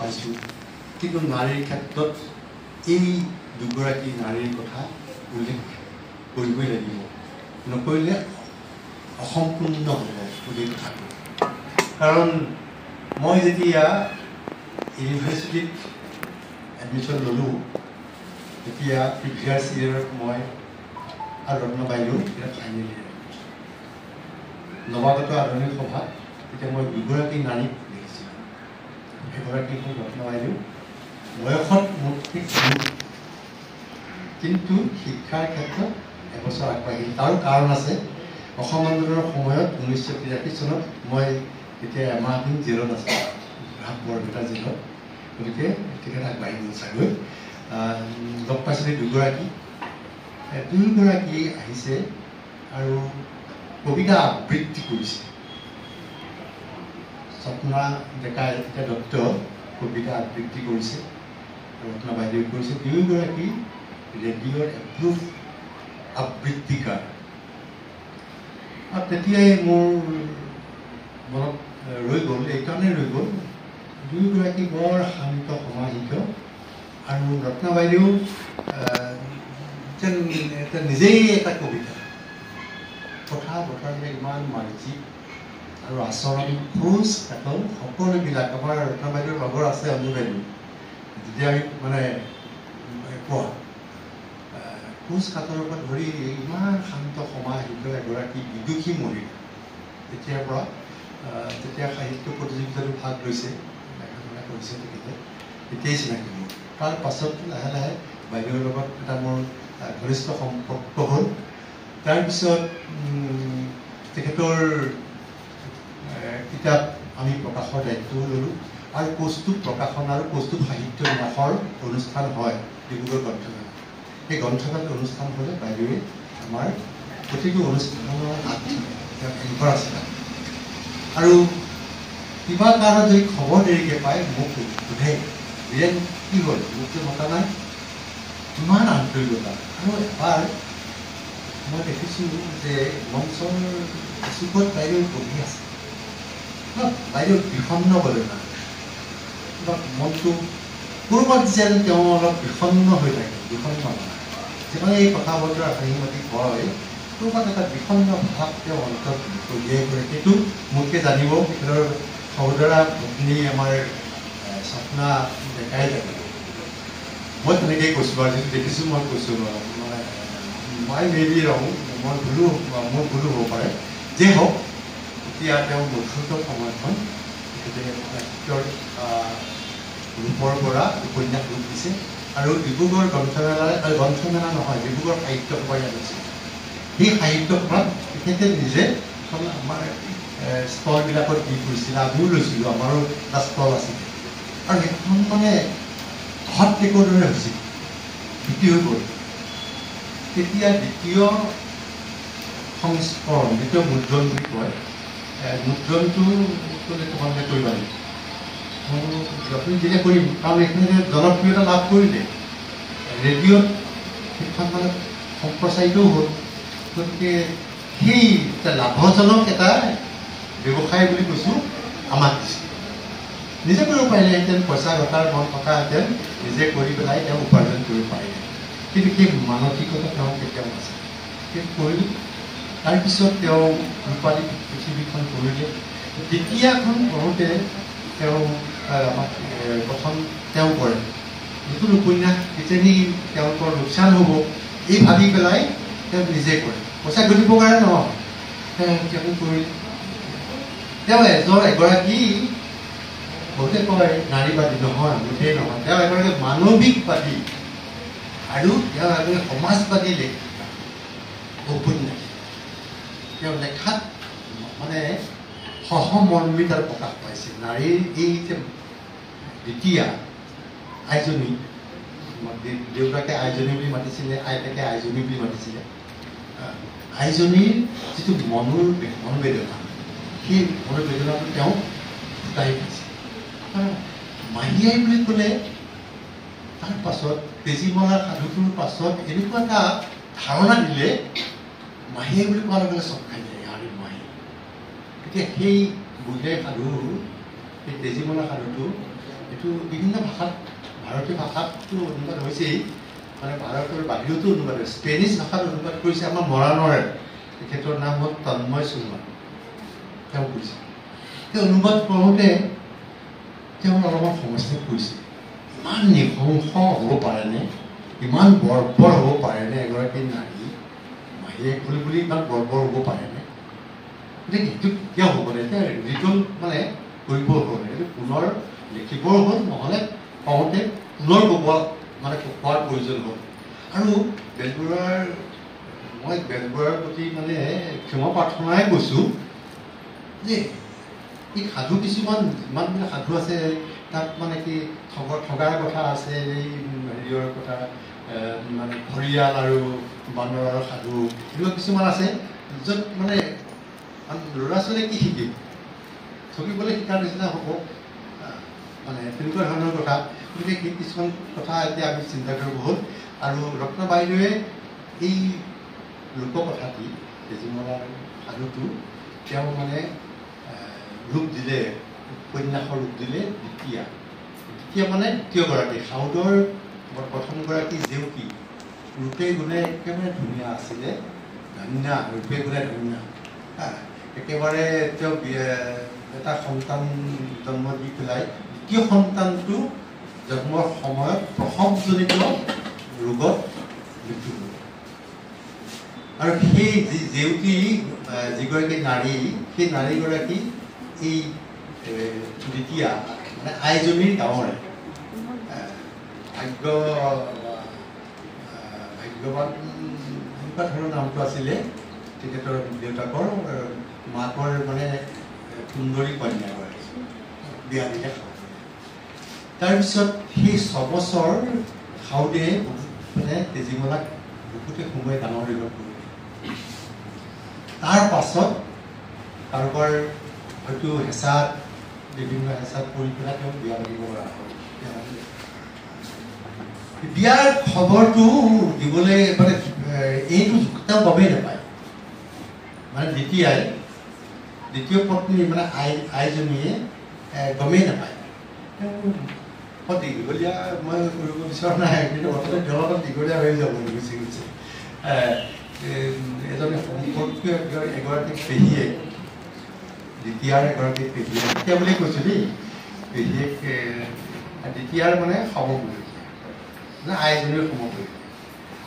পাইছোঁ কিন্তু নাৰীৰ ক্ষেত্ৰত এই দুগৰাকী নাৰীৰ কথা উল্লেখ কৰিবই লাগিব নকৰিলে অসম্পূৰ্ণ হ'ব বুলি কথাটো কাৰণ মই যেতিয়া ইউনিভাৰ্চিটিত এডমিশ্যন ল'লোঁ তেতিয়া প্ৰিভিয়াছ ইয়েৰত মই আৰু ৰত্ন বাইদেউ এতিয়া ফাইনেল ইয়েৰ নৱাগত আধুনিক সভাত তেতিয়া মই দুগৰাকী নাৰীক দেখিছিলোঁ এগৰাকী হ'ল ৰত্ন বাইদেউ বয়সত মোতকৈ কিন্তু শিক্ষাৰ ক্ষেত্ৰত এবছৰ আগবাঢ়িল তাৰো কাৰণ আছে অসম আন্দোলনৰ সময়ত 1983 চনত মই তেতিয়া এমাহ দিন জেলত আছিলোঁ বৰপেটা জেলত গতিকে তেখেত আগবাঢ়ি গ'ল চাগৈ লগ পাইছিলোঁ দুয়োগৰাকী আহিছে আৰু কবিতা আবৃত্তি কৰিছে স্বপ্না ডেকা এতিয়া দত্ত কবিতা আবৃত্তি কৰিছে ৰত্ন বাইদেউ কৰিছে দুয়োগৰাকী ৰেডিঅ'ৰ এপ্ৰুভ আবৃত্তিকাৰ আৰু তেতিয়াই মোৰ মনত ৰৈ গ'ল এইকাৰণে ৰৈ গ'ল দুয়োগৰাকী বৰ শান্ত সমাহিত আৰু ৰত্ন বাইদেউ নিজেই এটা কবিতা কথা বতৰাবিলাক ইমান মাৰ্জিত আৰু আচৰণ খোজ কাটল সকলোবিলাক আমাৰ ৰত্ন বাইদেউৰ লগৰ আছে অঞ্জু বাইদেউ যেতিয়া আমি মানে কোৱা খোজ কাটলৰ পৰা ধৰি ইমান শান্ত সমাহিত এগৰাকী বিদুষী মহিলা তেতিয়াৰ পৰা তেতিয়া সাহিত্য প্ৰতিযোগিতাতো ভাগ লৈছে লেখা কৰিছে তেখেতে তেতিয়াই চিনাকি হ'ল তাৰ পাছত লাহে লাহে বাইদেউৰ লগত এটা মোৰ ঘনিষ্ঠ সম্পৰ্ক হ'ল তাৰপিছত তেখেতৰ কিতাপ আমি প্ৰকাশৰ দায়িত্বও ল'লোঁ আৰু প্ৰস্তুত প্ৰকাশন আৰু প্ৰস্তুত সাহিত্য ন্যাসৰ অনুষ্ঠান হয় ডিব্ৰুগড় গ্ৰন্থমেলা এই গ্ৰন্থমেলা অনুষ্ঠান হ'লে বাইদেৱে আমাৰ প্ৰতিটো অনুষ্ঠানৰ এংকৰ আছিলে আৰু কিবা কাৰণত যদি খবৰ দেৰিকৈ পায় মোক সোধে বীৰেন কি হ'ল মোকতো মতা নাই ইমান আন্তৰিকতা আৰু এবাৰ মই দেখিছোঁ যে মঞ্চৰ চুকত বাইদেউ বহি আছে বাইদেউ বিষণ্ণ বলে না মনটো ক'ৰবাত যেন তেওঁ অলপ বিষণ্ণ হৈ থাকে বিষণ্ণ যিমানে এই কথা বতৰা হাঁহি মাতি কয় ক'ৰবাত এটা বিষণ্ণ ভাৱ তেওঁ অন্তত কঢ়িয়াই কৰে সেইটো মোতকৈ জানিব তেখেতৰ সহোদৰা ভগ্নী আমাৰ স্বপ্না ডেকাই থাকে মই তেনেকেই কৈছোঁ বাৰু যিটো দেখিছোঁ মই কৈছোঁ মই মেবি ৰং মোৰ ভুলো হ'ব পাৰে যে হওক এতিয়া তেওঁ মধুৰত সময়খন তেখেতে ৰূপৰ পৰা উপন্যাস ৰূপ দিছে আৰু ডিব্ৰুগড় গ্ৰন্থমেলা নহয় ডিব্ৰুগড় সাহিত্য সভা ইয়াত আছে সেই সাহিত্য সভাত তেখেতে নিজে এখন আমাৰ ষ্টলবিলাকত দি ফুৰিছিলে আমিও লৈছিলোঁ আমাৰো এটা ষ্টল আছিলে আৰু সেইখন মানে হট কেকৰ দৰে হৈছিল বিক্ৰী হৈ গ'ল তেতিয়া দ্বিতীয় সংস্কৰণ দ্বিতীয় মুদ্ৰণ বুলি কয় মুদ্ৰণটো তোমালোকে কৰিবা নেকি আপুনি যেতিয়া কৰিম কাৰণ এইখিনি জনপ্ৰিয়তা লাভ কৰিলে ৰেডিঅ'ত সেইখন মানে সম্প্ৰচাৰিতও হ'ল গতিকে সেই লাভজনক এটা ব্যৱসায় বুলি কৈছোঁ আমাক দিছে নিজে কৰিব পাৰিলেহেঁতেন পইচা ঘটাৰ মন থকাহেঁতেন নিজে কৰি পেলাই তেওঁ উপাৰ্জন কৰিব পাৰিলে কিন্তু সেই মানসিকতা তেওঁ কেতিয়াও নাছিল সেই কৰিলোঁ তাৰপিছত তেওঁ ৰূপালী পৃথিৱীখন কৰিলে দ্বিতীয়খন কৰোঁতে তেওঁ আমাক প্ৰথম তেওঁ কৰে নতুন উপন্যাস কিজানি তেওঁলোকৰ লোকচান হ'ব এই ভাবি পেলাই তেওঁ নিজে কৰে পইচা ঘটিবৰ কাৰণে নহয় তেওঁ কৰিলে তেওঁ এগৰাকী বহুতে কয় নাৰীবাদী নহয় গোটেই নহয় তেওঁ এগৰাকী মানৱিকবাদী আৰু তেওঁ এগৰাকী সমাজবাদী লেখিকা উপন্যাস তেওঁ লেখাত মানে সহমৰ্মিতাৰ প্ৰকাশ পাইছে নাৰীৰ এই যে দ্বিতীয়া আইজনী দেউতাকে আইজনী বুলি মাতিছিলে আইতাকে আইজনী বুলি মাতিছিলে আইজনীৰ যিটো মনোবেদনা সেই মনোবেদনাটো তেওঁ ফুটাই পাইছে মাহীআই বুলি ক'লে তাৰ পাছত তেজীমলাৰ সাধুটোৰ পাছত এনেকুৱা এটা ধাৰণা দিলে মাহীআই বুলি কোৱাৰ লগে লগে চব খাই যায় আৰু মাহী এতিয়া সেই বুঢ়ীআই সাধু সেই তেজীমলা সাধুটো এইটো বিভিন্ন ভাষাত ভাৰতীয় ভাষাততো অনুবাদ হৈছেই মানে ভাৰতৰ বাহিৰতো অনুবাদ হৈছে স্পেনিছ ভাষাত অনুবাদ কৰিছে আমাৰ মৰাণৰে তেখেতৰ নাম হ'ল তন্ময় সোণোৱাল তেওঁ কৰিছে তেওঁ অনুবাদ কৰোঁতে তেওঁ অলপমান সমস্যাত পৰিছে ইমান নৃশংস হ'ব পাৰেনে ইমান বৰ্বৰ হ'ব পাৰেনে এগৰাকী নাৰী মাহীয়েক বুলি ইমান বৰ্বৰ হ'ব পাৰেনে গতিকে এইটো কিয় হ'বনে এতিয়া ৰিটল মানে কৰিব হ'বনে এইটো পুনৰ লিখিবৰ হ'ল নহ'লে কওঁতে পুনৰ ক'ব মানে কোৱাৰ প্ৰয়োজন হ'ল আৰু বেজবৰুৱাৰ মই বেজবৰুৱাৰ প্ৰতি মানে ক্ষমা প্ৰাৰ্থনাই কৈছোঁ যে এই সাধু কিছুমান যিমানবিলাক সাধু আছে তাত মানে কি ঠগাৰ কথা আছে এই হেৰিয়ৰ কথা মানে ঘৰিয়াল আৰু বান্দৰৰ সাধু এনেকুৱা কিছুমান আছে য'ত মানে ল'ৰা ছোৱালীয়ে কি শিকিব চকিবলৈ শিকাৰ নিচিনা হ'ব মানে তেনেকুৱা ধৰণৰ কথা গতিকে সেই কিছুমান কথা এতিয়া আমি চিন্তা কৰিব হ'ল আৰু ৰত্না বাইদেৱে এই লোককথাটি তেজীমলাৰ সাধুটো তেওঁ মানে ৰূপ দিলে উপন্যাসৰ ৰূপ দিলে দ্বিতীয় মানে দ্বিতীয়গৰাকী সাউদৰ প্ৰথমগৰাকী জেউকী ৰূপে গুণে একেবাৰে ধুনীয়া আছিলে ধন্যা ৰূপে গুণে ধন্যা একেবাৰে তেওঁ এটা সন্তান জন্ম দি পেলাই দ্বিতীয় সন্তানটো জন্মৰ সময়ত প্ৰসৱজনিত ৰোগত মৃত্যু হ'ল আৰু সেই জেউকী যিগৰাকী নাৰী সেই নাৰীগৰাকী এই দ্বিতীয়া মানে আইজনীৰ গাঁৱৰে ভাগ্যৱান এনেকুৱা ধৰণৰ নামটো আছিলে তেখেতৰ দেউতাকৰ মাকৰ মানে সুন্দৰী কন্যা এগৰাকী বিয়া দিলে তাৰপিছত সেই 6 বছৰ সাউদে মানে তেজীমলাক বহুতে সময় ডাঙৰ দীঘল কৰিলে তাৰ পাছত কাৰোবাৰ হয়তো হেঁচাত বিভিন্ন হেঁচাত পৰি পেলাই তেওঁ বিয়া পাতিব পৰা হ'ল বিয়াৰ খবৰটো দিবলৈ মানে এইটো তেওঁ গমেই নাপায় মানে দ্বিতীয় পত্নী মানে আইজনীয়ে গমেই নাপায় দীঘলীয়া মই কৰিব বিচৰা নাই কিন্তু অৰ্থতে জলপাত দীঘলীয়া হৈ যাব গুচি গৈছে এজনী সম্পৰ্কীয় এগৰাকী পেহীয়েক দ্বিতীয়াৰ এগৰাকী পেহীয়েক দ্বিতীয়া বুলি কৈছোঁ দেই পেহীয়েক দ্বিতীয়াৰ মানে সমপৰিয়া মানে আইজনীৰ সমপৰিয়া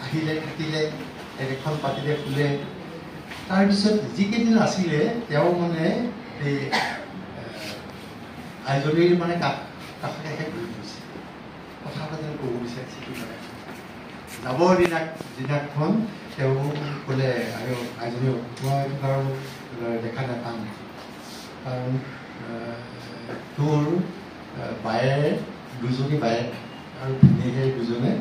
আহিলে থাকিলে এখন পাতিলে ফুলে তাৰপিছত যিকেইদিন আছিলে তেওঁ মানে এই আইজনীৰ মানে কাষে কাষে ঘূৰি ফুৰিছে কথা এটা যেন ক'ব বিচাৰিছে কিবা যাবৰ দিনাখন তেওঁ ক'লে আৰু আইজনী মই বাৰু দেখা নাপাম কাৰণ তোৰ দুজনী বায়েক আৰু ভিনেহিয়েক দুজনে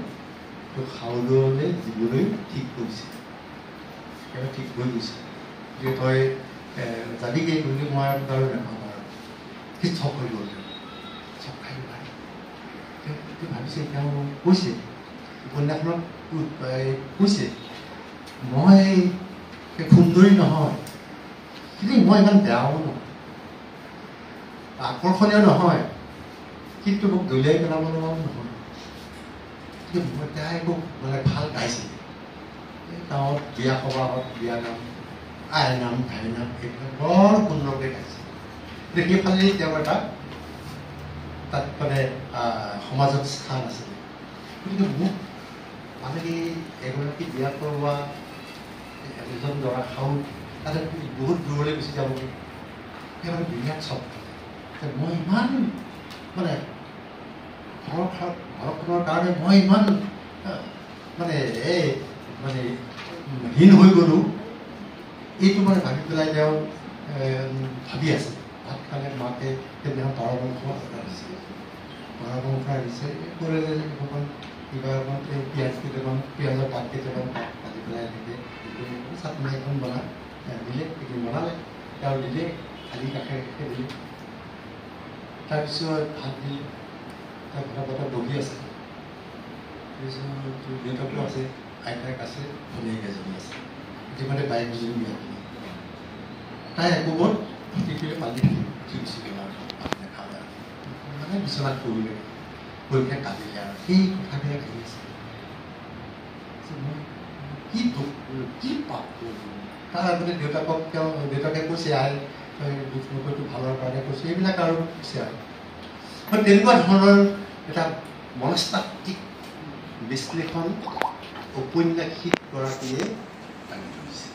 তোক সাউদলৈ দিবলৈ ঠিক কৰিছে একেবাৰে ঠিক হৈ গৈছে যে তই যাবিগে বুলি মই বাৰু নাপাম আৰু সি চক হৈ গ'ল চক খাই তেওঁ ভাবিছে তেওঁ কৈছে উপন্যাসখনত কৈছে মই সুন্দৰী নহয় কিন্তু মই ইমান বেয়াও নহয় আকৰ্ষণীয় নহয় কিন্তু মোক দলিয়াই পেলাব লগাও নহয় কিন্তু মই তাই খুব মানে ভাল গাইছিলে গাঁৱত বিয়া সবাহত বিয়া নাম আই নাম ঠাই নাম এইবিলাক বৰ সুন্দৰকৈ গাইছে সেইফালে তেওঁ এটা তাত মানে সমাজত স্থান আছিলে গতিকে মোক মানে কি এগৰাকী বিয়া কৰোৱা এজন ল'ৰা সাউদ তাতে বহুত দূৰলৈ গুচি যাবগৈ সেইবাবে বিৰাট চখ মই ইমান মানে ঘৰখনৰ কাৰণে মই ইমান মানে মানে হীন হৈ গ'লোঁ এইটো মানে ভাবি পেলাই তেওঁ ভাবি আছে ভাত খালে মাকে সেইদিনাখন পাৰবংশ আনিছে কৰে অকণমান কিবা অকণমান পিঁয়াজ কেইটামান পিঁয়াজৰ পাত কেইটামান কাটি পেলাই এনেকৈ চাটনি এখন বনাই দিলে এইখিনি বনালে তেওঁ দিলে আলি কাষে কাষে দিলে তাৰপিছত ভাত দিলে তাৰ কথা বতৰা বহি আছে তাৰপিছত দেউতাকো আছে আইতাক আছে ভনীয়েক এজনী আছে ইতিমধ্যে বাইক দুজনী বিয়া দিলে তাই একোবত ভাতি পালি উঠি গুচি গ'ল আৰু মানে বিচনাত পৰিলে পৰীক্ষা কাটিলে আৰু সেই কথাবিলাক আহি আছে কি দুখ কি পাপ তাৰ আগতে দেউতাকে কৈছে আই তই দুখ নকৰিটো ভালৰ কাৰণে কৈছে এইবিলাক আৰু কৈছে আৰু তেনেকুৱা ধৰণৰ এটা মনস্তাত্ত্বিক বিশ্লেষণ ঔপন্যাসিকগৰাকীয়ে দাঙি ধৰিছে